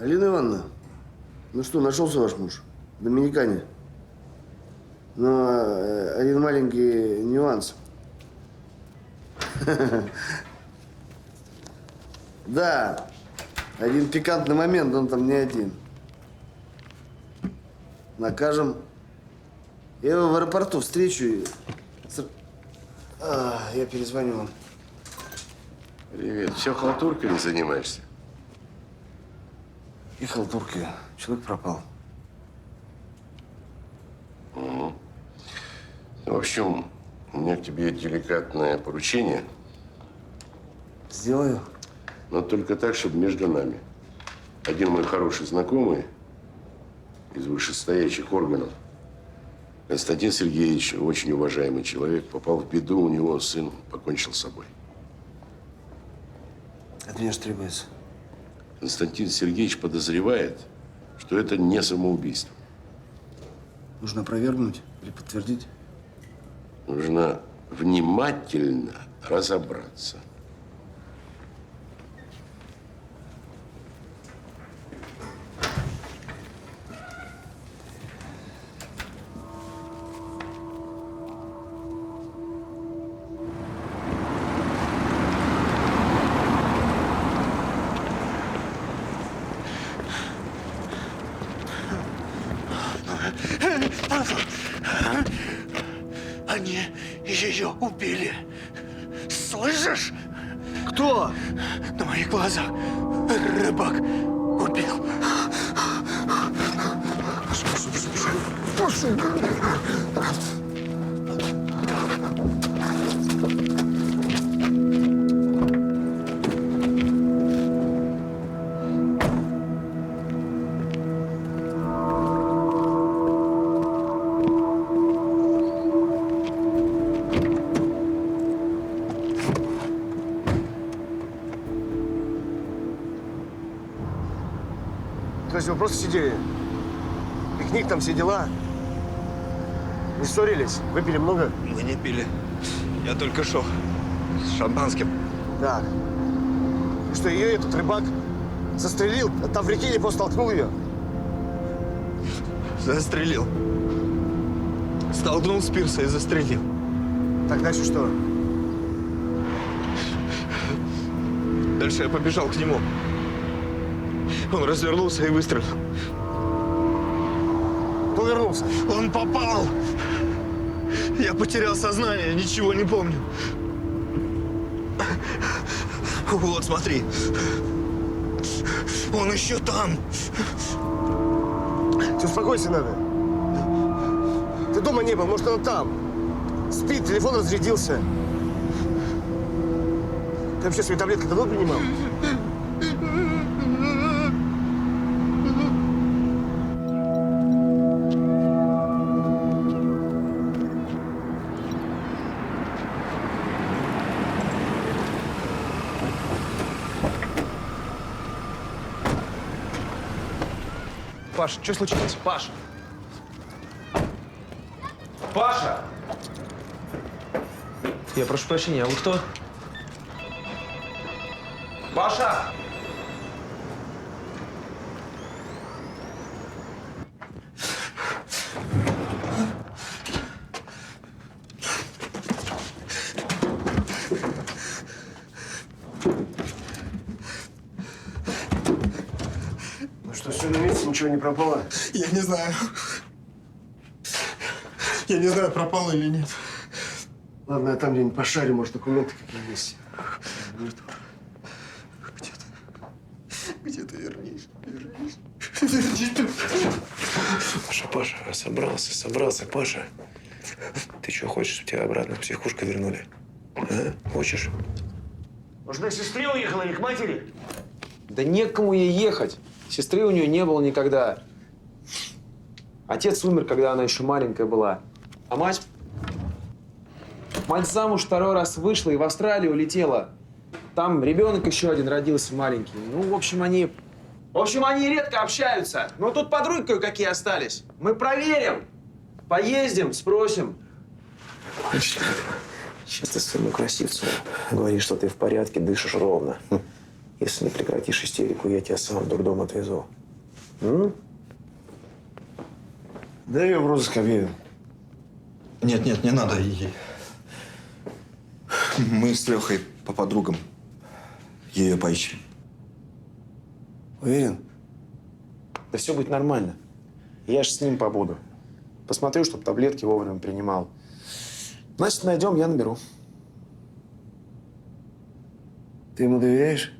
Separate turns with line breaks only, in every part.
Алина Ивановна, ну что, нашелся ваш муж? В Доминикане. Но один маленький нюанс. Да, один пикантный момент, он там не один. Накажем. Я его в аэропорту встречу и… я перезвоню вам.
Привет. Все халтуркой занимаешься?
И халтурки. Человек пропал.
Угу. В общем, у меня к тебе деликатное поручение.
Сделаю.
Но только так, чтобы между нами. Один мой хороший знакомый из вышестоящих органов, Константин Сергеевич, очень уважаемый человек, попал в беду, у него сын покончил с собой.
От меня что требуется?
Константин Сергеевич подозревает, что это не самоубийство.
Нужно опровергнуть или подтвердить?
Нужно внимательно разобраться.
Они ее убили. Слышишь?
Кто?
На моих глазах рыбак убил.
То есть вы просто сидели? Пикник, там все дела? Не ссорились? Выпили много?
Мы не пили. Я только шел с шампанским.
Так. И что, ее этот рыбак застрелил, а там в реке не просто толкнул ее?
Застрелил. Столкнул с пирса и застрелил.
Так, дальше что?
Дальше я побежал к нему. Он развернулся и выстрелил.
Кто вернулся?
Он попал! Я потерял сознание, ничего не помню. Вот, смотри. Он еще там.
Тебе успокойся надо. Ты дома не был, может, он там. Спит, телефон разрядился. Ты вообще свои таблетки давно принимал?
Паш, что случилось? Паш! Паша! Я прошу прощения, а вы кто? Паша!
Ну что, все на месте, ничего не пропало?
Я не знаю. Я не знаю, пропало или нет.
Ладно, я там где-нибудь пошарю, может, документы какие есть.
Где ты вернись?
Паша, собрался, Паша. Ты что, хочешь, чтобы тебя обратно в психушку вернули? А? Хочешь?
Может, на сестре уехала или к матери?
Да не к кому ей ехать. Сестры у нее не было никогда. Отец умер, когда она еще маленькая была. А мать? Мать замуж второй раз вышла и в Австралию улетела. Там ребенок еще один родился маленький. Ну, в общем, они редко общаются. Но тут подруги кое-какие остались. Мы проверим. Поездим, спросим.
Сейчас ты своему Красивцеву говоришь, что ты в порядке, дышишь ровно. Если не прекратишь истерику, я тебя сам в дурдом отвезу. М?
Да ее в розыск объявим.
Нет, нет, не надо. Мы с Лехой по подругам ее поищем.
Уверен?
Да все будет нормально. Я же с ним побуду. Посмотрю, чтобы таблетки вовремя принимал. Значит, найдем, я наберу.
Ты ему доверяешь?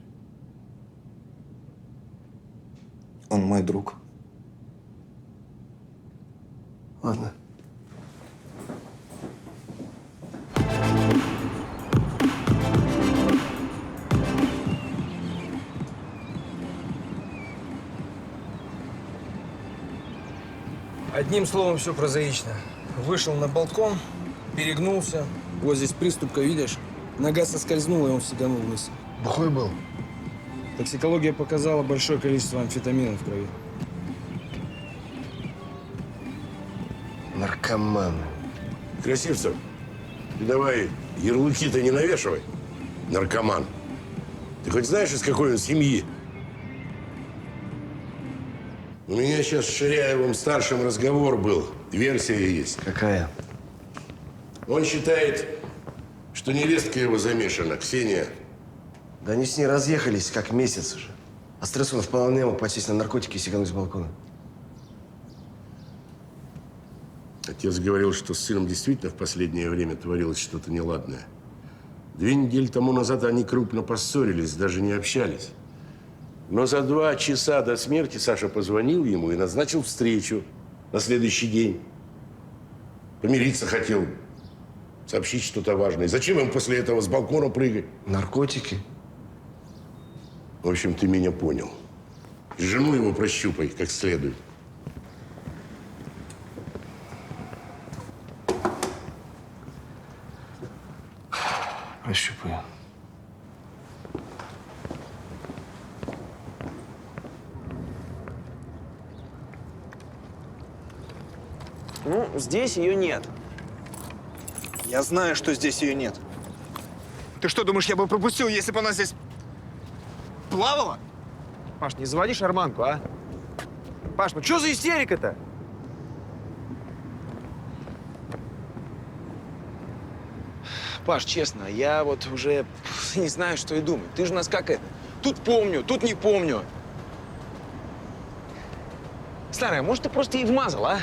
Он мой друг.
Ладно.
Одним словом, все прозаично. Вышел на балкон, перегнулся. Вот здесь приступка, видишь? Нога соскользнула, и он сиганул вниз.
Бухой был?
Токсикология показала большое количество амфетамина в крови.
Наркоман.
Красивцев, ты давай ярлыки-то не навешивай. Наркоман. Ты хоть знаешь, из какой он семьи? У меня сейчас с Ширяевым-старшим разговор был. Версия есть.
Какая?
Он считает, что невестка его замешана, Ксения.
Да они с ней разъехались как месяц уже. А стресс он вполне мог посесть на наркотики и сигануть с балкона.
Отец говорил, что с сыном действительно в последнее время творилось что-то неладное. 2 недели тому назад они крупно поссорились, даже не общались. Но за 2 часа до смерти Саша позвонил ему и назначил встречу на следующий день. Помириться хотел, сообщить что-то важное. Зачем ему после этого с балкона прыгать?
Наркотики?
В общем, ты меня понял. Жену его прощупай как следует.
Прощупаю.
Ну, здесь ее нет.
Я знаю, что здесь ее нет.
Ты что, думаешь, я бы пропустил, если бы она здесь плавала?
Паш, не заводи шарманку, а? Паш, ну что за истерика-то? Паш, честно, я вот уже не знаю, что и думать. Ты же у нас как это? Тут помню, тут не помню. Старая, может, ты просто ей вмазал, а?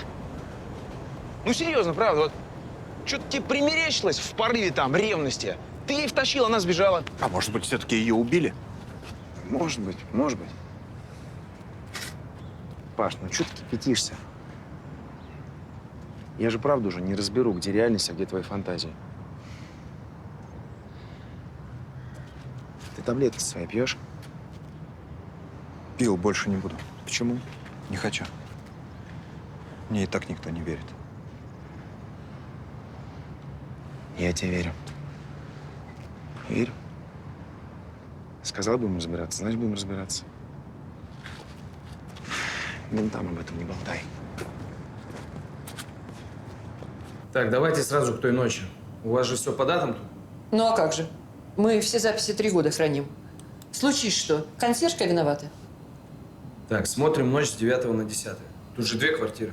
Ну, серьезно, правда, вот что-то тебе примерещилось в порыве там ревности. Ты ей втащил, она сбежала.
А может быть, все-таки ее убили?
Может быть, может быть. Паш, ну что ты кипятишься? Я же правда уже не разберу, где реальность, а где твои фантазии. Ты таблетки свои пьешь?
Пил, больше не буду.
Почему?
Не хочу. Мне и так никто не верит.
Я тебе верю. Верю. Сказал, будем разбираться, значит, будем разбираться. Ментам об этом не болтай.
Так, давайте сразу к той ночи. У вас же все по датам тут?
Ну а как же? Мы все записи 3 года храним. Случись что, консьержка виновата?
Так, смотрим ночь с 9 на 10. Тут же 2 квартиры.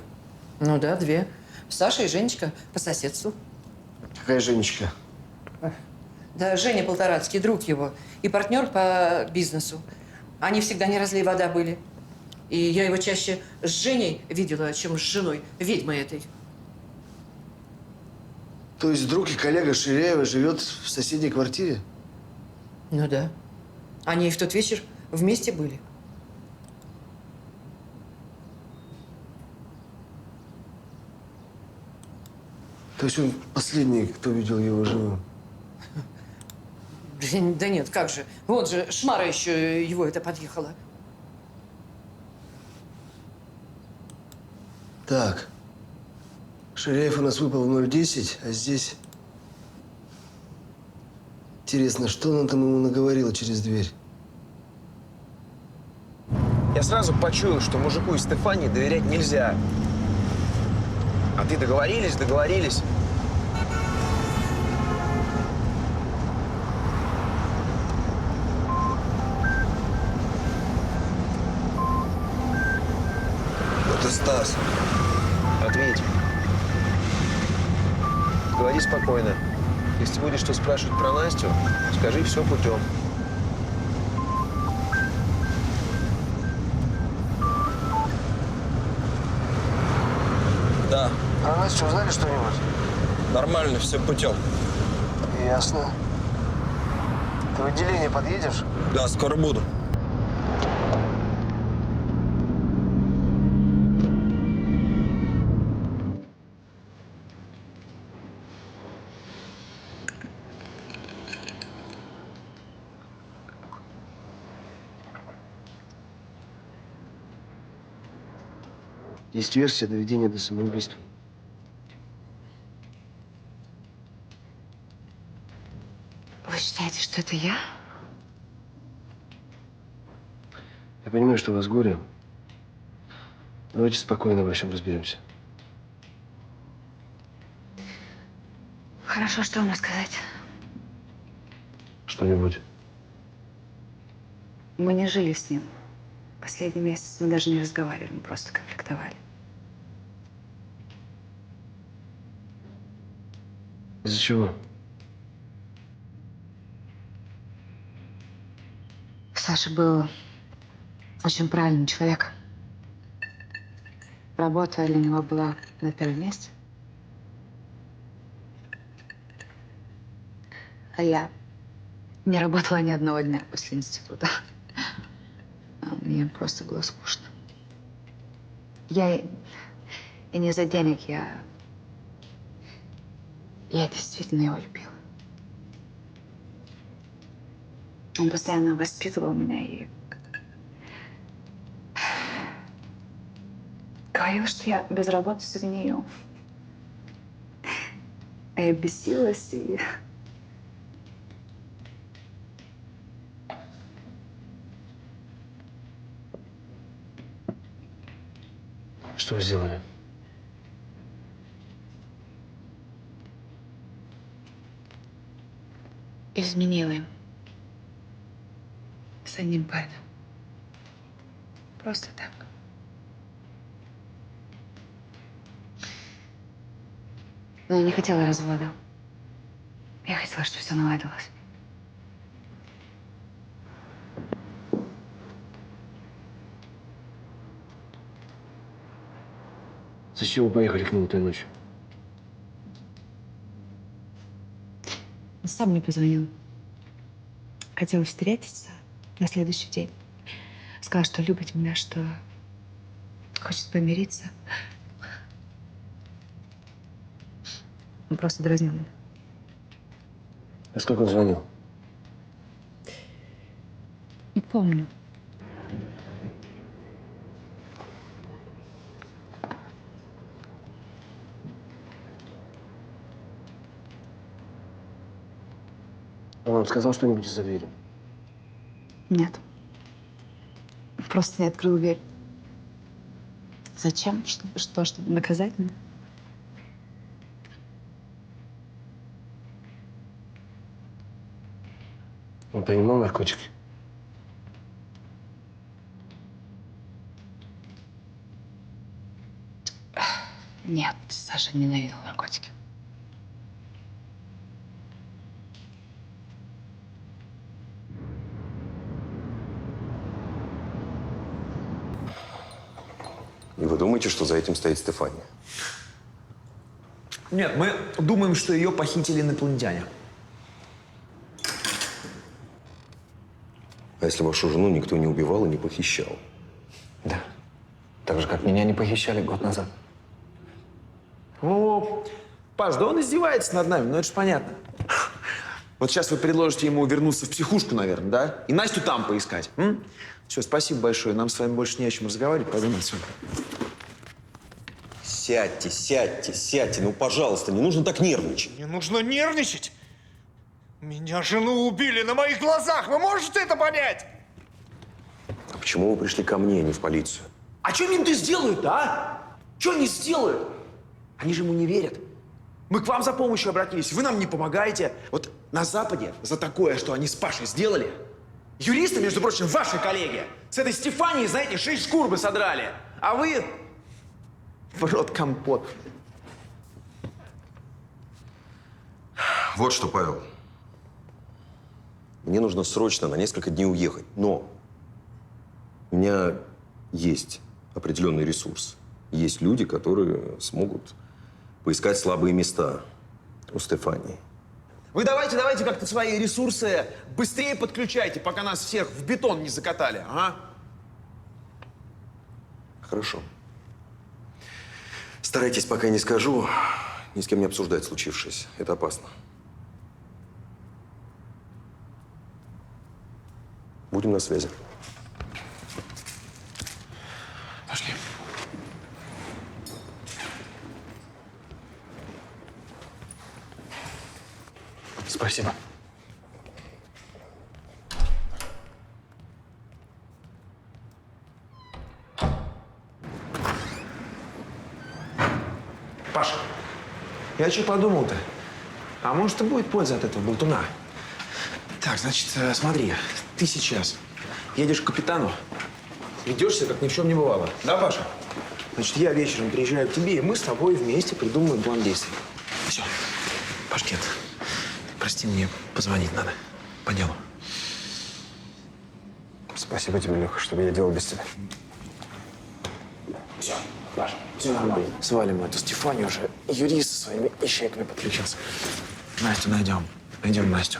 Ну да, 2. Саша и Женечка по соседству.
Какая Женечка?
Да, Женя Полторацкий, друг его, и партнер по бизнесу. Они всегда не разлей вода были. И я его чаще с Женей видела, чем с женой, ведьмой этой.
То есть друг и коллега Ширяева живет в соседней квартире?
Ну да. Они в тот вечер вместе были.
То есть он последний, кто видел его живым?
Да нет, как же. Вот же, Шмара еще его это подъехала.
Так. Ширяев у нас выпал в 0:10, а здесь… Интересно, что она там ему наговорила через дверь?
Я сразу почуял, что мужику из Стефании доверять нельзя. А ты договорились, договорились.
Стас, ответь. Говори спокойно. Если будешь что спрашивать про Настю, скажи все путем.
Да,
А Настя, узнали что-нибудь?
нормально, все путем.
Ясно. Ты в отделение подъедешь?
Да, скоро буду.
Есть версия доведения до самоубийства.
Вы считаете, что это я?
Я понимаю, что у вас горе. Давайте спокойно во всем разберемся.
Хорошо, что вам сказать?
Что-нибудь.
Мы не жили с ним. Последний месяц мы даже не разговаривали, мы просто конфликтовали.
Из-за чего?
Саша был очень правильный человек. Работа для него была на первом месте. А я не работала ни одного дня после института. Мне просто было скучно. Я и не за денег, я действительно его любила. Он постоянно воспитывал меня и говорил, что я без работы сгнию. А я бесилась и...
Что вы сделали?
Изменила им. С одним парнем. Просто так. Но я не хотела развода. Я хотела, чтобы все наладилось.
Зачем вы поехали к нему той ночью?
Он сам мне позвонил. Хотел встретиться на следующий день. Сказал, что любит меня, что хочет помириться. Он просто дразнил меня.
А сколько он звонил?
Не помню.
Он вам сказал что-нибудь из-за двери?
Нет. Просто не открыл дверь. Зачем? Чтобы наказать меня?
Он принимал наркотики?
Нет, Саша ненавидел наркотики.
И вы думаете, что за этим стоит Стефания?
Нет, мы думаем, что ее похитили инопланетяне.
А если вашу жену никто не убивал и не похищал?
Да. Так же, как меня не похищали год назад.
Ну, Паш, да он издевается над нами, ну это же понятно. Вот сейчас вы предложите ему вернуться в психушку, наверное, да? И Настю там поискать. Все, спасибо большое. Нам с вами больше не о чем разговаривать. Пойдем отсюда.
Сядьте, сядьте, сядьте. Ну, пожалуйста, не нужно так нервничать.
Не нужно нервничать. Меня жену убили на моих глазах. Вы можете это понять?
А почему вы пришли ко мне, а не в полицию?
А что менты сделают-то, а? Что они сделают? Они же ему не верят. Мы к вам за помощью обратились, вы нам не помогаете. Вот на Западе за такое, что они с Пашей сделали, юристы, между прочим, ваши коллеги, с этой Стефанией, знаете, 6 шкур бы содрали. А вы в рот компот.
Вот что, Павел.
Мне нужно срочно на несколько дней уехать, но у меня есть определенный ресурс. Есть люди, которые смогут поискать слабые места у Стефании.
Вы давайте как-то свои ресурсы быстрее подключайте, пока нас всех в бетон не закатали, а?
Хорошо. Старайтесь, пока я не скажу, ни с кем не обсуждать случившееся. Это опасно. Будем на связи.
Пошли. Спасибо. Паша, я что подумал-то? А может, и будет польза от этого болтуна? Так, значит, смотри, ты сейчас едешь к капитану, ведешься, как ни в чем не бывало. Да, Паша? Значит, я вечером приезжаю к тебе, и мы с тобой вместе придумаем план действий. Все. Пашкет, прости, мне позвонить надо. По делу.
Спасибо тебе, Леха, что я делал без тебя.
Все, Паша, все нормально. Свалим эту Стефанию уже. Юрист со своими ищейками подключился. Настю найдем. Найдем Настю.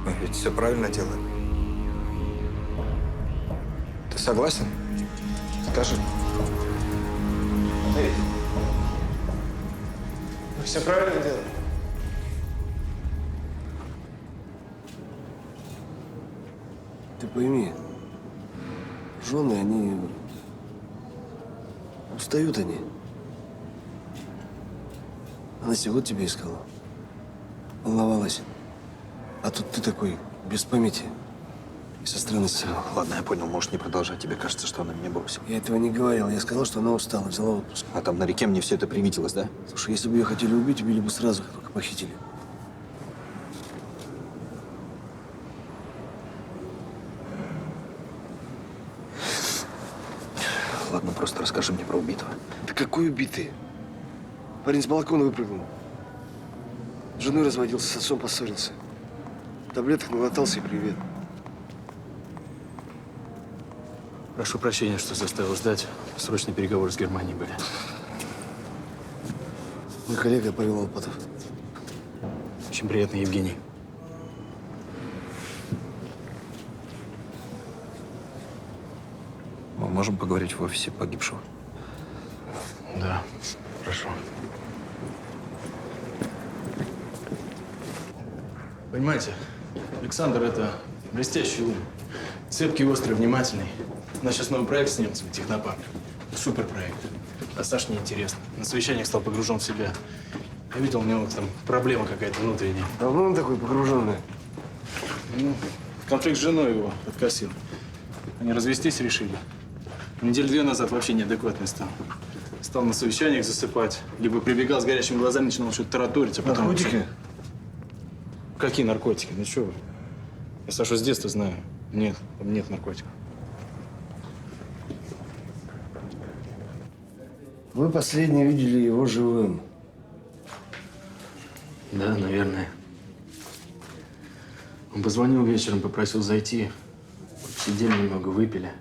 Мы ведь все правильно делаем. Ты согласен? Скажи.
Мы все правильно делаем.
Ты пойми, жены, они устают они. Она сегодня тебя искала, волновалась. А тут ты такой, без памяти и со странностью.
Ладно, я понял, можешь не продолжать. Тебе кажется, что она меня бросила.
Я этого не говорил. Я сказал, что она устала, взяла отпуск.
А там на реке мне все это привиделось, да?
Слушай, если бы ее хотели убить, убили бы сразу, как только похитили.
Ладно, просто расскажи мне про убитого.
Да какой убитый? Парень с балкона выпрыгнул. С женой разводился, с отцом поссорился. Таблеток наглотался и привет.
Прошу прощения, что заставил ждать. Срочные переговоры с Германией были.
Мой коллега Павел Алпатов.
Очень приятно, Евгений.
Мы можем поговорить в офисе погибшего?
Да, прошу. Понимаете, Александр – это блестящий ум. Цепкий, острый, внимательный. У нас сейчас новый проект с немцами, технопарк. Супер проект. А Саше неинтересно. На совещаниях стал погружен в себя. Я видел, у него там проблема какая-то внутренняя.
Давно он такой погруженный?
Ну, конфликт с женой его подкосил. Они развестись решили. Неделю-две назад вообще неадекватный стал. Стал на совещаниях засыпать. Либо прибегал с горящими глазами, начинал что-то тараторить, а потом…
Наркотики?
Какие наркотики? Ну что вы? Я Сашу с детства знаю. Нет, там нет наркотиков.
Вы последний видели его живым.
Да, наверное. Он позвонил вечером, попросил зайти. Сидели немного, выпили.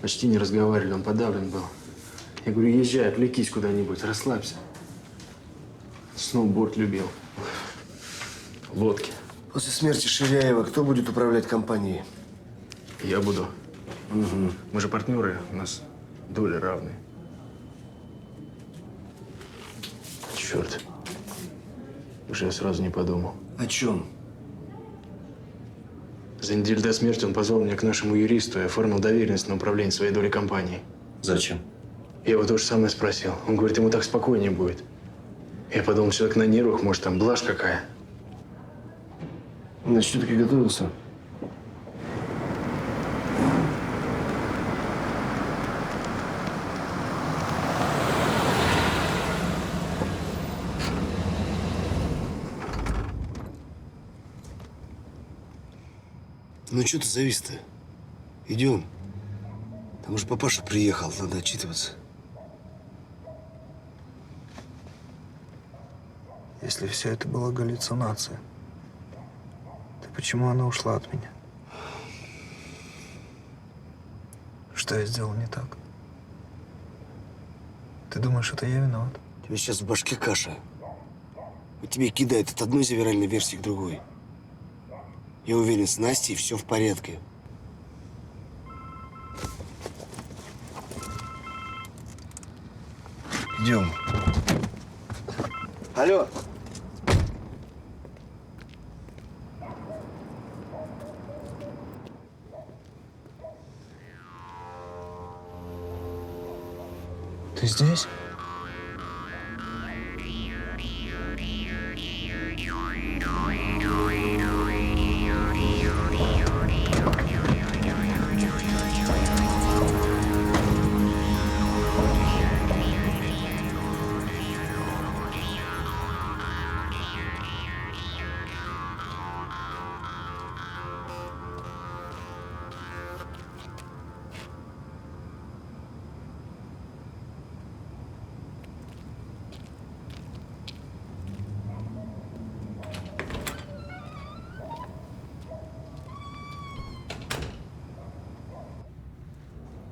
Почти не разговаривали, он подавлен был. Я говорю, езжай, отвлекись куда-нибудь, расслабься. Сноуборд любил. Лодки.
После смерти Ширяева кто будет управлять компанией?
Я буду.
Угу.
Мы же партнеры, у нас доли равные. Черт. Уже я сразу не подумал.
О чем?
За неделю до смерти он позвал меня к нашему юристу и оформил доверенность на управление своей долей компании.
Зачем?
Я его тоже самое спросил. Он говорит, ему так спокойнее будет. Я подумал, человек на нервах, может, там блажь какая.
Значит, все-таки готовился. Ну, что ты завис-то? Идем. Там уже папаша приехал, надо отчитываться.
Если все это была галлюцинация, то почему она ушла от меня? Что я сделал не так? Ты думаешь, это я виноват?
Тебе сейчас в башке каша. Вот тебе кидает от одной завиральной версии к другой. Я уверен, с Настей все в порядке. Идем. Алло.
Ты здесь?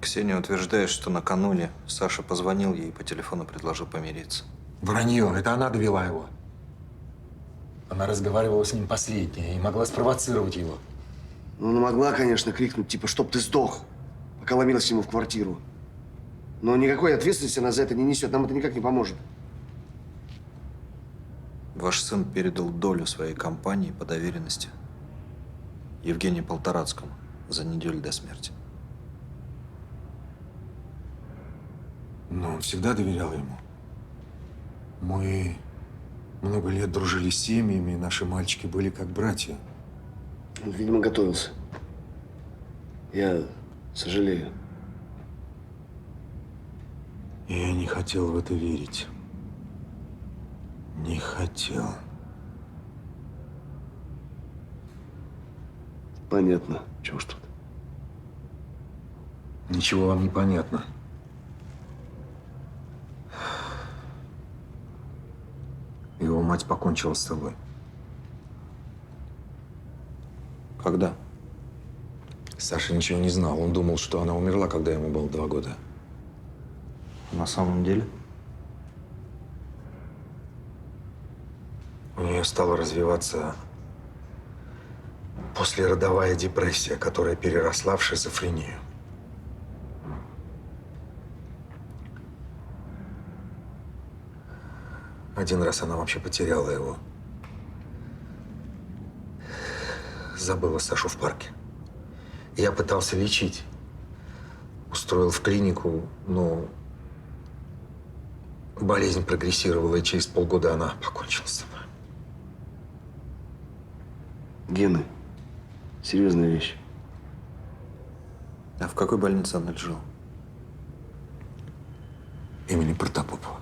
Ксения утверждает, что накануне Саша позвонил ей и по телефону предложил помириться.
Вранье. Это она довела его. Она разговаривала с ним последняя и могла спровоцировать его.
Ну, она могла, конечно, крикнуть, типа, чтоб ты сдох, пока ломилась ему в квартиру. Но никакой ответственности она за это не несет. Нам это никак не поможет.
Ваш сын передал долю своей компании по доверенности Евгению Полторацкому за неделю до смерти.
Но он всегда доверял ему. Мы много лет дружили с семьями, и наши мальчики были как братья.
Он, видимо, готовился. Я сожалею.
Я не хотел в это верить. Не хотел.
Понятно. Чего ж тут?
Ничего вам не понятно. Его мать покончила с собой.
Когда?
Саша ничего не знал. Он думал, что она умерла, когда ему было 2 года.
На самом деле?
У нее стала развиваться послеродовая депрессия, которая переросла в шизофрению. Один раз она вообще потеряла его. Забыла Сашу в парке. Я пытался лечить. Устроил в клинику, но болезнь прогрессировала, и через полгода она покончила с собой.
Гены. Серьезная вещь.
А в какой больнице она лежала?
Имени Протопопова.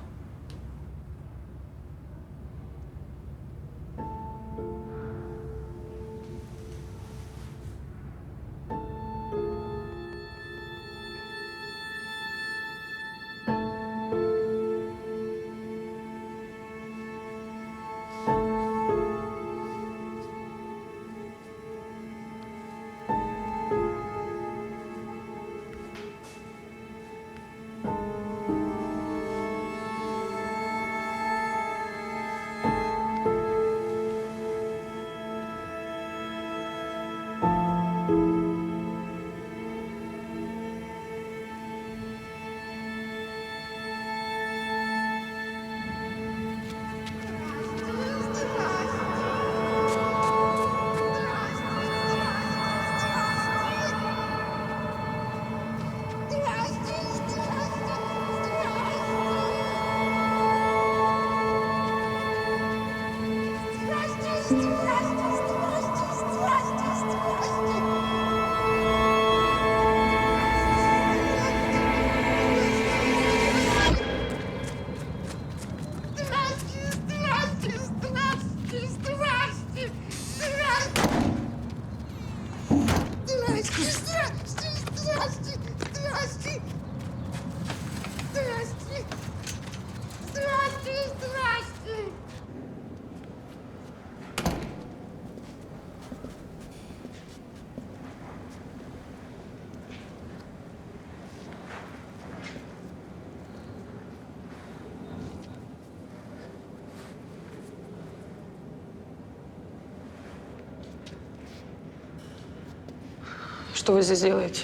Что вы здесь делаете?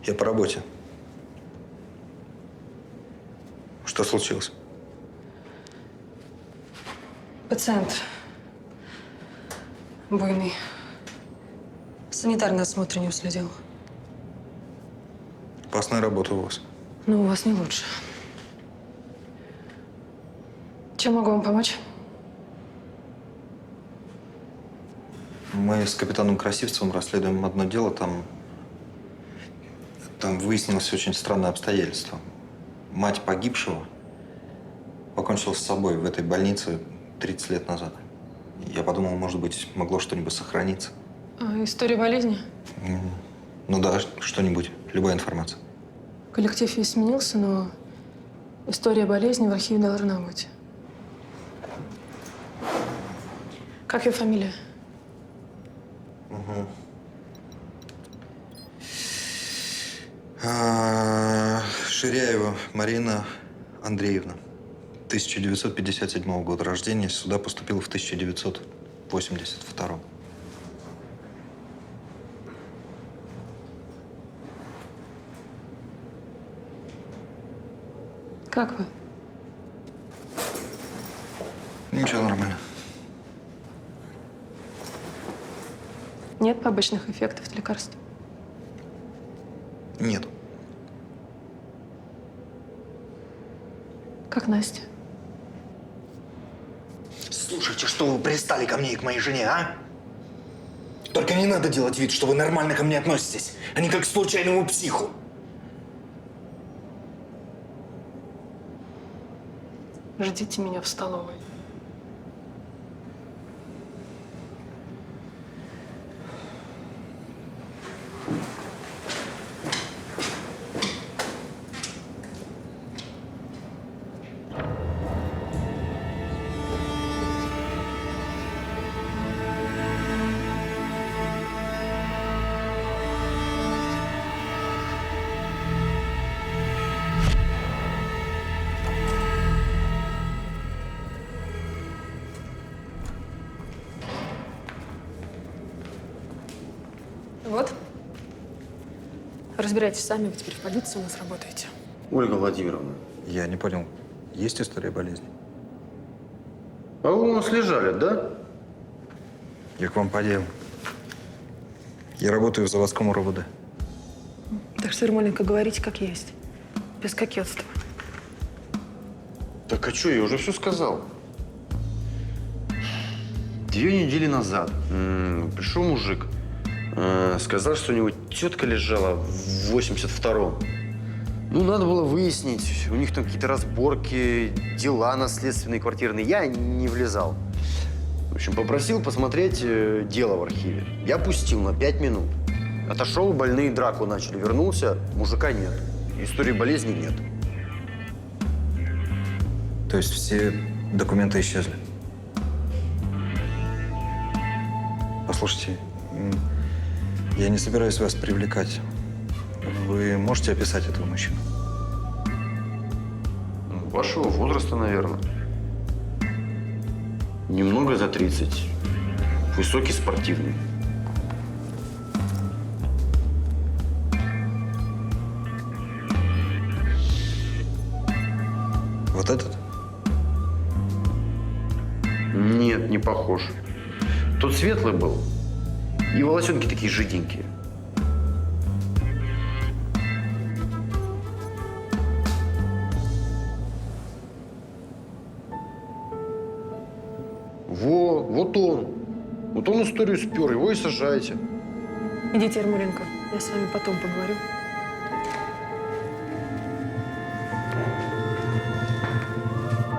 Я по работе. Что случилось?
Пациент. Буйный. Санитарный осмотр не уследил.
Опасная работа у вас.
Но у вас не лучше. Чем могу вам помочь?
Мы с капитаном Красивцевым расследуем одно дело. Там выяснилось очень странное обстоятельство. Мать погибшего покончила с собой в этой больнице 30 лет назад. Я подумал, может быть, могло что-нибудь сохраниться.
История болезни?
Ну да, что-нибудь. Любая информация.
Коллектив весь сменился, но история болезни в архиве должна быть. Как ее фамилия?
Ширяева Марина Андреевна. 1957 года рождения. Сюда поступила в 1982.
Как вы?
Ничего, нормально.
Нет побочных эффектов от лекарств?
Нет.
Как Настя?
Слушайте, что вы пристали ко мне и к моей жене, а? Только не надо делать вид, что вы нормально ко мне относитесь, а не как к случайному психу.
Ждите меня в столовой. Вот. Разбирайтесь сами, вы теперь в полиции у нас работаете.
Ольга Владимировна.
Я не понял. Есть история болезни?
А вы у нас лежали, да?
Я к вам по делу. Я работаю в заводском РОВД.
Так что, Ермоленко, говорите как есть. Без кокетства.
Так а что, я уже все сказал. 2 недели назад пришел мужик. Сказал, что у него тетка лежала в 82-м. Ну, надо было выяснить. У них там какие-то разборки, дела наследственные, квартирные. Я не влезал. В общем, попросил посмотреть дело в архиве. Я пустил на 5 минут. Отошел, больные драку начали. Вернулся, мужика нет. Истории болезни нет.
То есть все документы исчезли? Послушайте, я не собираюсь вас привлекать. Вы можете описать этого мужчину?
Вашего возраста, наверное. Немного за 30. Высокий, спортивный.
Вот этот?
Нет, не похож. Тот светлый был. И волосенки такие жиденькие. Вот он. Вот он историю спер, его и сажайте.
Идите, Ермоленко, я с вами потом поговорю.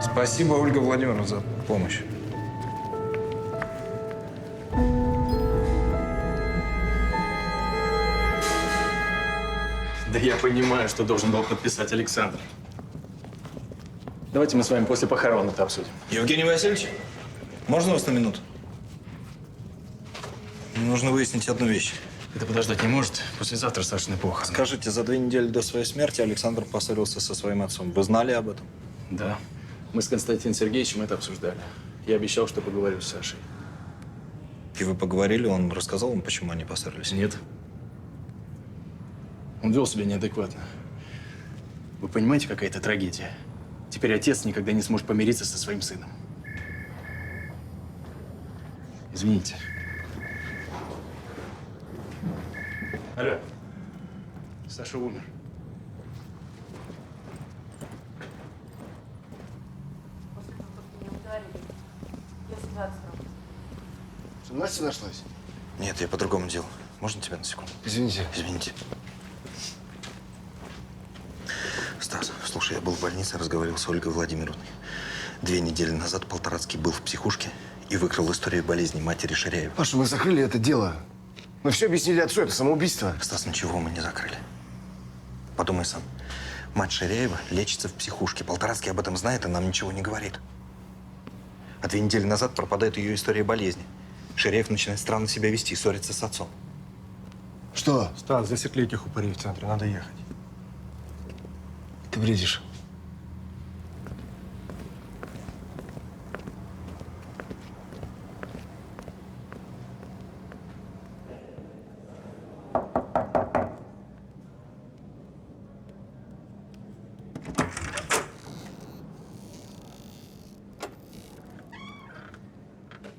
Спасибо, Ольга Владимировна, за помощь.
Да я понимаю, что должен был подписать Александр. Давайте мы с вами после похорон это обсудим.
Евгений Васильевич, можно вас на минуту? Мне нужно выяснить одну вещь.
Это подождать не может. Послезавтра Сашины похороны.
Скажите, за 2 недели до своей смерти Александр поссорился со своим отцом. Вы знали об этом?
Да. Мы с Константином Сергеевичем это обсуждали. Я обещал, что поговорю с Сашей.
И вы поговорили, он рассказал вам, почему они поссорились?
Нет. Он вел себя неадекватно. Вы понимаете, какая это трагедия? Теперь отец никогда не сможет помириться со своим сыном. Извините. Алло. Саша умер.
Что, Настя нашлась?
Нет, я по другому делу. Можно тебя на секунду?
Извините.
Извините. Стас, слушай, я был в больнице, разговаривал с Ольгой Владимировной. 2 недели назад Полторацкий был в психушке и выкрыл историю болезни матери Ширяева.
Паша, мы закрыли это дело. Мы все объяснили отцу, это самоубийство.
Стас, ничего мы не закрыли. Подумай сам. Мать Ширяева лечится в психушке. Полторацкий об этом знает и нам ничего не говорит. А 2 недели назад пропадает ее история болезни. Ширяев начинает странно себя вести, ссорится с отцом.
Что?
Стас, засекли этих упырей в центре, надо ехать.
Ты бредишь.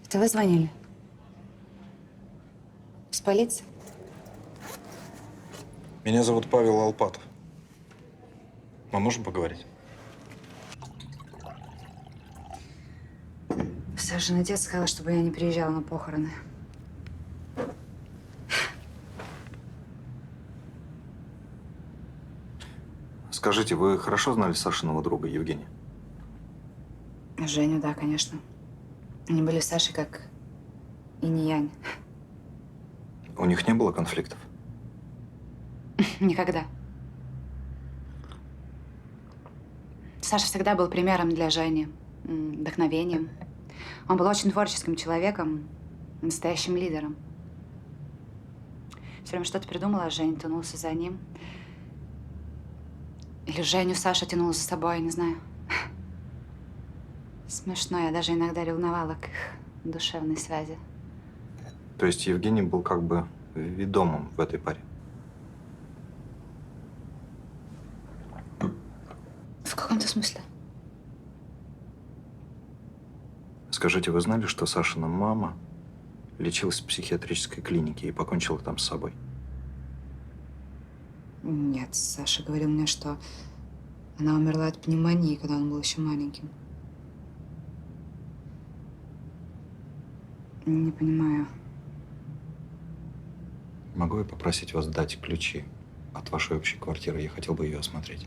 Это вы звонили? С полиции?
Меня зовут Павел Алпатов. Мы можем поговорить?
Сашин отец сказал, чтобы я не приезжала на похороны.
Скажите, вы хорошо знали Сашиного друга Евгения?
Женю, да, конечно. Они были с Сашей как инь и янь.
У них не было конфликтов?
Никогда. Саша всегда был примером для Жени, вдохновением. Он был очень творческим человеком, настоящим лидером. Все время что-то придумал, а Женя тянулся за ним. Или Женю Саша тянул за собой, я не знаю. Смешно, я даже иногда ревновала к их душевной связи.
То есть Евгений был как бы ведомым в этой паре?
В каком-то смысле.
Скажите, вы знали, что Сашина мама лечилась в психиатрической клинике и покончила там с собой?
Нет, Саша говорил мне, что она умерла от пневмонии, когда он был еще маленьким. Не понимаю.
Могу я попросить вас дать ключи от вашей общей квартиры? Я хотел бы ее осмотреть.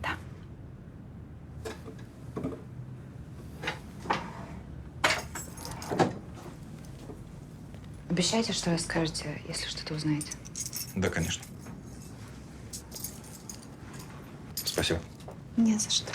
Да. Обещайте, что расскажете, если что-то узнаете.
Да, конечно. Спасибо.
Не за что.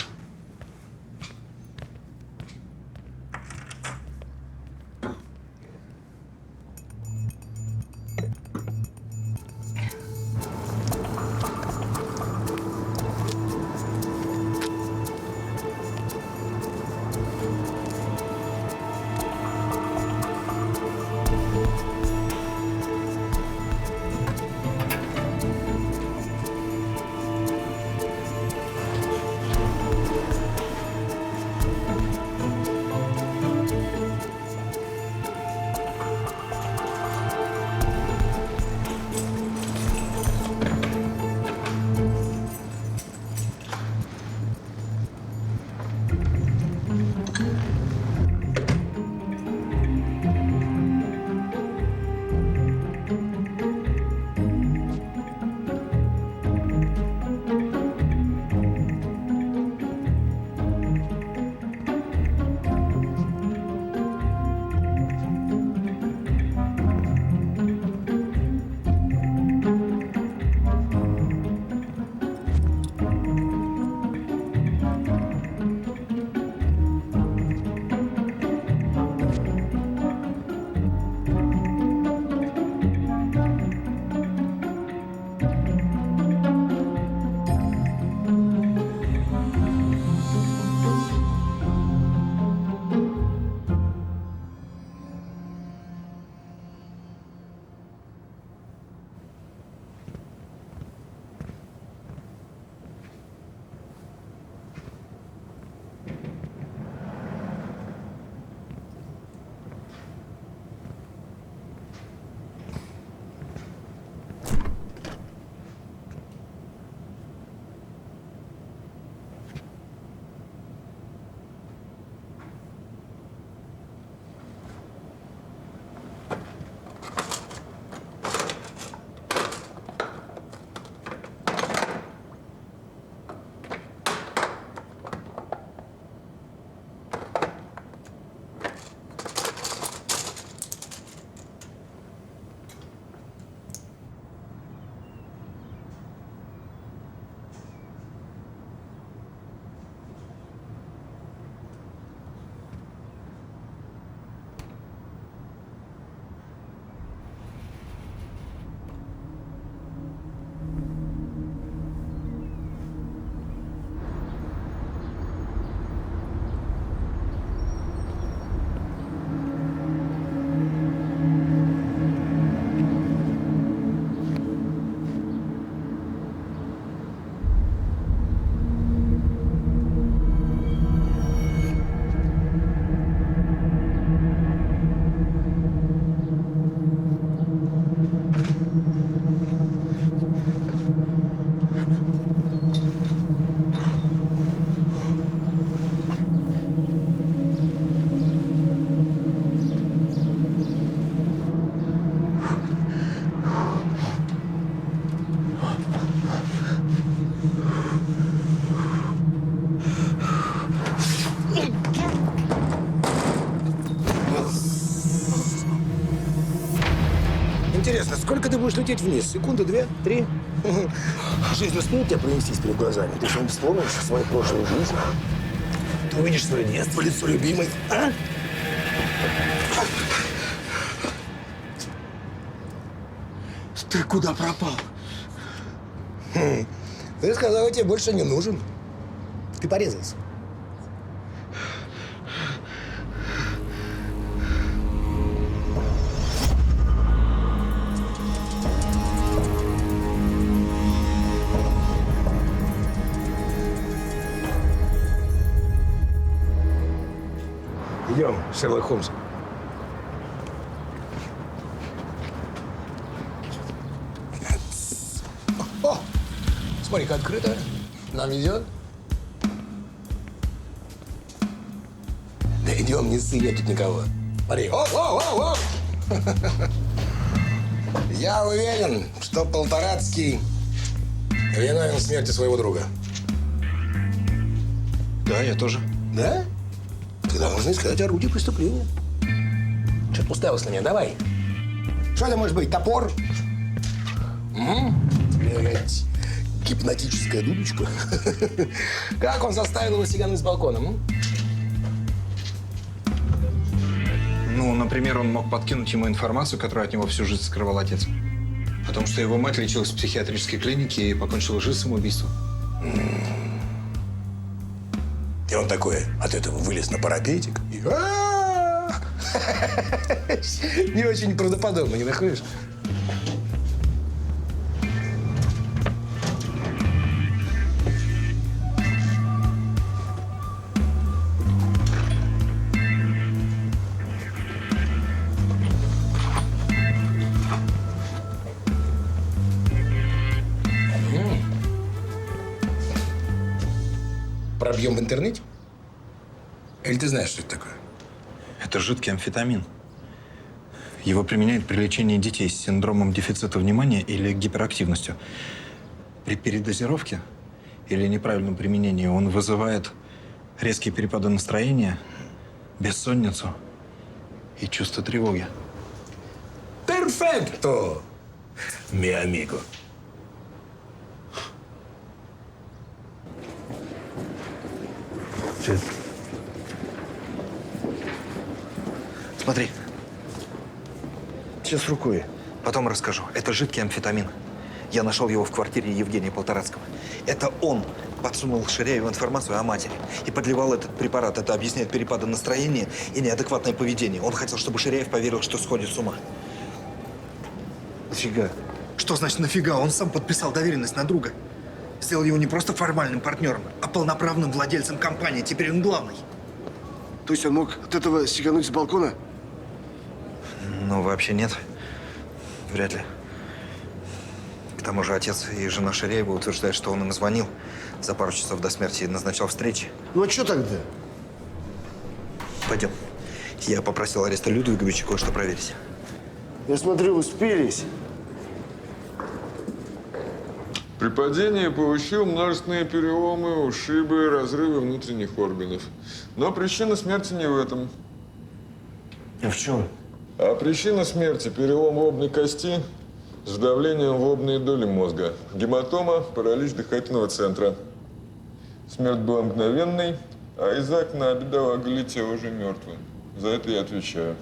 Интересно, сколько ты будешь лететь вниз? Секунды, 2, 3? Жизнь успеет тебя пронестись перед глазами? Ты что-нибудь вспомнишь свою прошлую жизнь? Ты увидишь свое детство, лицо любимой, а? Ты куда пропал? Ты сказал, я тебе больше не нужен. Ты порезался. Идем, Шерлок Холмс. О! Смотри-ка, открыто. Нам идет. Да идем, не ссы, нет тут никого. Смотри. О! Я уверен, что Полторацкий виновен в смерти своего друга.
Да, я тоже.
Да? Тогда можно искать орудие преступления. Что ты уставился на меня? Давай. Что это может быть? Топор? Блядь, гипнотическая дудочка. Как он заставил его сигануть с балкона?
Ну, например, он мог подкинуть ему информацию, которую от него всю жизнь скрывал отец. О том, что его мать лечилась в психиатрической клинике и покончила жизнь самоубийством.
И он такой от этого вылез на парапетик и... Не очень правдоподобно, не находишь? Пробьем в интернете? Или ты знаешь, что это такое?
Это жидкий амфетамин. Его применяют при лечении детей с синдромом дефицита внимания или гиперактивностью. При передозировке или неправильном применении он вызывает резкие перепады настроения, бессонницу и чувство тревоги.
Перфекто, ми амиго.
Смотри.
Сейчас рукой.
Потом расскажу. Это жидкий амфетамин. Я нашел его в квартире Евгения Полторацкого. Это он подсунул Ширяеву информацию о матери и подливал этот препарат. Это объясняет перепады настроения и неадекватное поведение. Он хотел, чтобы Ширяев поверил, что сходит с ума.
Нафига?
Что значит нафига? Он сам подписал доверенность на друга. Сделал его не просто формальным партнером, а полноправным владельцем компании. Теперь он главный.
То есть он мог от этого сигануть с балкона?
Ну, вообще нет. Вряд ли. К тому же отец и жена Ширяева утверждают, что он им звонил за пару часов до смерти и назначал встречи.
Ну, а что тогда?
Пойдем. Я попросил Ареста Людвиговича кое-что проверить.
Я смотрю, успелись.
При падении получил множественные переломы, ушибы, разрывы внутренних органов. Но причина смерти не в этом.
А в чем?
А причина смерти – перелом лобной кости с вдавлением в лобные доли мозга. Гематома, паралич дыхательного центра. Смерть была мгновенной, а из окна бедолага летел уже мертвым. За это я отвечаю.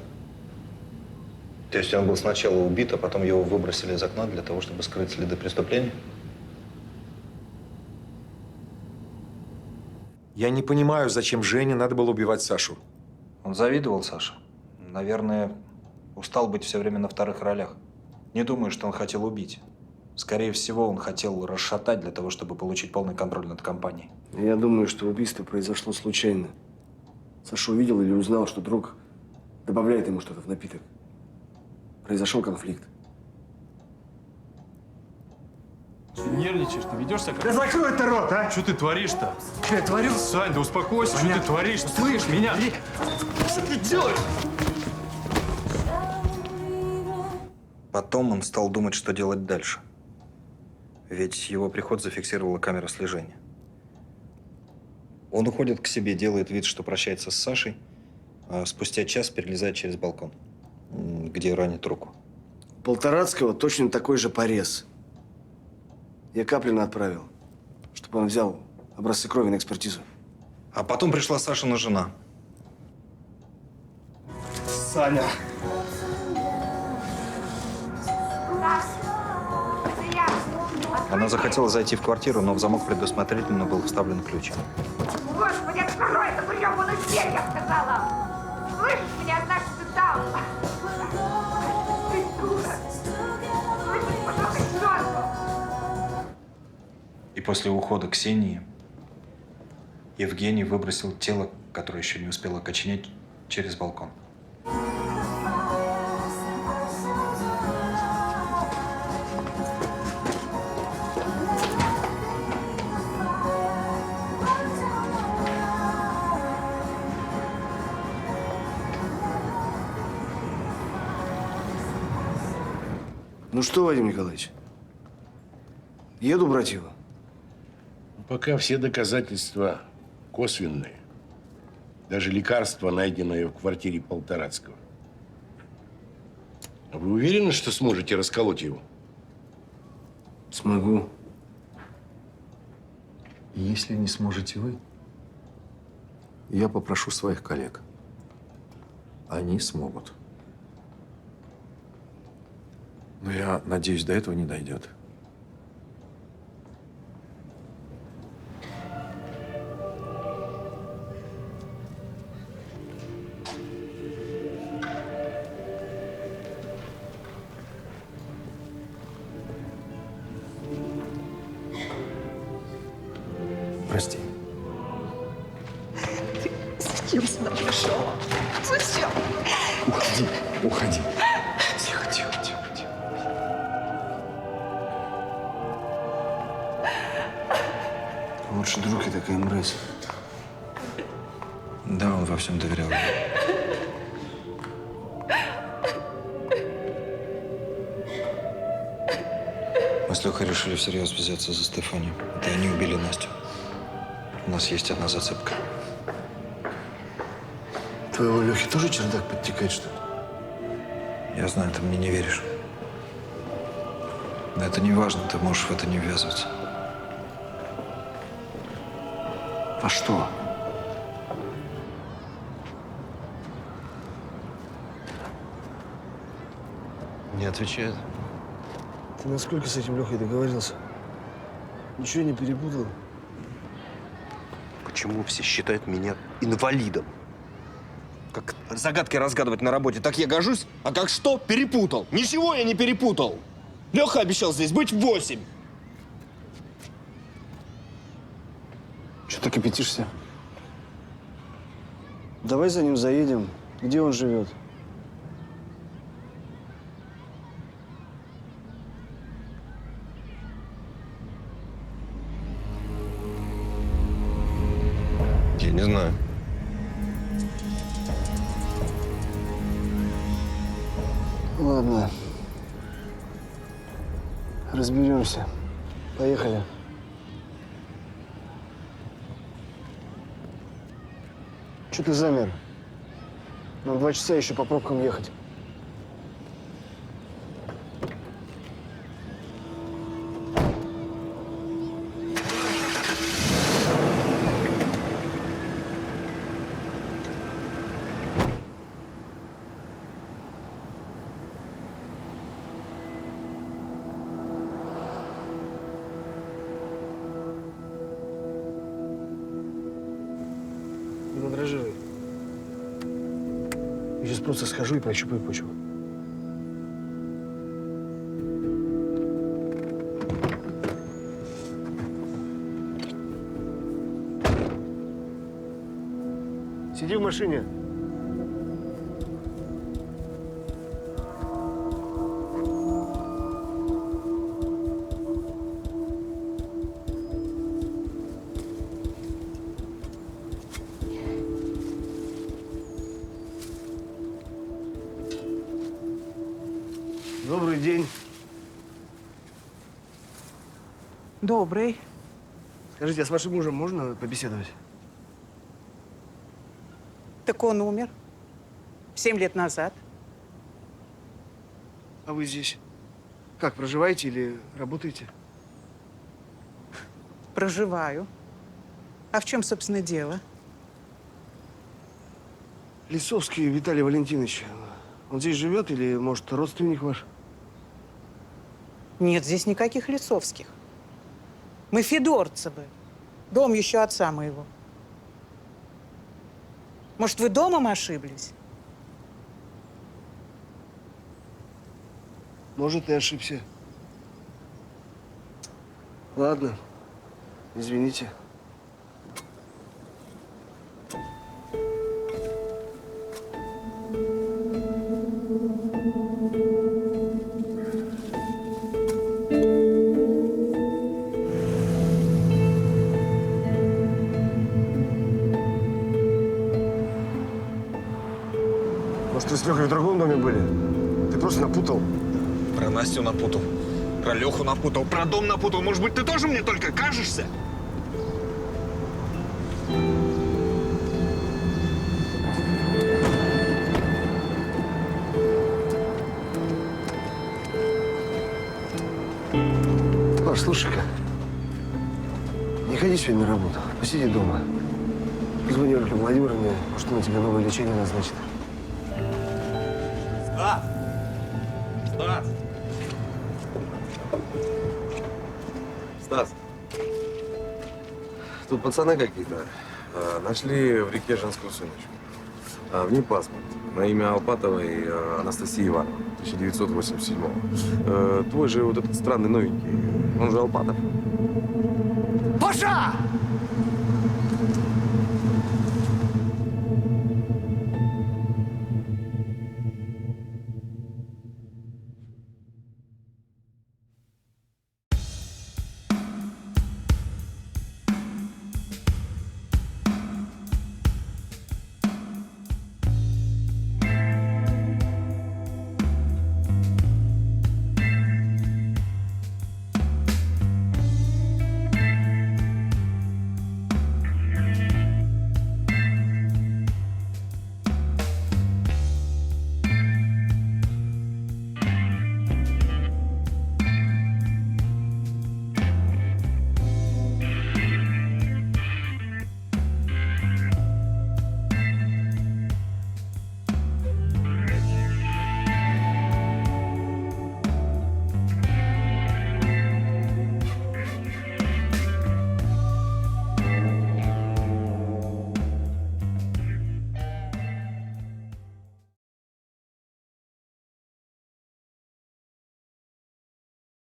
То есть он был сначала убит, а потом его выбросили из окна для того, чтобы скрыть следы преступления?
Я не понимаю, зачем Жене надо было убивать Сашу.
Он завидовал Саше. Наверное, устал быть все время на вторых ролях. Не думаю, что он хотел убить. Скорее всего, он хотел расшатать для того, чтобы получить полный контроль над компанией.
Я думаю, что убийство произошло случайно. Саша увидел или узнал, что друг добавляет ему что-то в напиток. Произошел конфликт.
Нервничаешь, ты ведешься как…
Да закрой ты рот, а!
Что ты творишь-то?
Что я творю?
Сань, да успокойся, что ты творишь? Слышь меня? Что ты делаешь?
Потом он стал думать, что делать дальше. Ведь его приход зафиксировала камера слежения. Он уходит к себе, делает вид, что прощается с Сашей, а спустя час перелезает через балкон, где ранит руку.
У Полторацкого точно такой же порез. Я Каплина отправил, чтобы он взял образцы крови на экспертизу.
А потом пришла Сашина жена.
Саня.
Она захотела зайти в квартиру, но в замок предусмотрительно был вставлен ключ.
Господи, открой эту гребаную дверь, я сказала! Слышишь меня, значит, ты там! Ты дура! Слышишь, пошел ты к черту!
И после ухода Ксении Евгений выбросил тело, которое еще не успело окоченеть, через балкон.
Ну что, Вадим Николаевич, еду брать его.
Пока все доказательства косвенные. Даже лекарство, найденное в квартире Полторацкого. А вы уверены, что сможете расколоть его?
Смогу.
Если не сможете вы, я попрошу своих коллег. Они смогут. Но я надеюсь, до этого не дойдет. Прости.
Ты зачем сюда пришел? Зачем?
Уходи, уходи. Тихо, тихо, тихо, тихо.
Лучший друг и такая мразь.
Да, он во всем доверял. Мы с Лехой решили всерьез взяться за Стефанию. Это они убили Настю. У нас есть одна зацепка.
Твоего Лехи тоже чердак подтекает, что ли?
Я знаю, ты мне не веришь. Но это не важно, ты можешь в это не ввязываться.
А что?
Не отвечает.
Ты насколько с этим Лехой договорился? Ничего не перепутал?
Почему все считают меня инвалидом? Как загадки разгадывать на работе, так я гожусь, а как что, перепутал. Ничего я не перепутал. Леха обещал здесь быть в 8.
Че ты кипятишься? Давай за ним заедем. Где он живет?
Я не знаю.
Ладно. Разберемся. Поехали. Че ты замер? Нам 2 часа еще по пробкам ехать. Не подражай. Я сейчас просто схожу и прощупаю почву. Сиди в машине. Добрый день.
Добрый.
Скажите, а с вашим мужем можно побеседовать?
Так он умер 7 лет назад.
А вы здесь как, проживаете или работаете?
Проживаю. А в чем, собственно, дело?
Лисовский Виталий Валентинович. Он здесь живет или, может, родственник ваш?
Нет здесь никаких Лисовских. Мы Федорцевы. Дом еще отца моего. Может, вы домом ошиблись?
Может, и ошибся. Ладно, извините. Может, вы с Лехой в другом доме были? Ты просто напутал.
Про Настю напутал, про Леху напутал, про дом напутал. Может быть, ты тоже мне только кажешься?
Паш, слушай-ка, не ходи сегодня на работу, посиди дома. Позвони Ольге Владимировне, может, она тебе новое лечение назначит.
Стас! Стас!
Стас, тут пацаны какие-то нашли в реке женскую сумочку. В ней паспорт на имя Алпатовой Анастасии Ивановны, 1987-го. Твой же вот этот странный новенький, он же Алпатов.
Паша!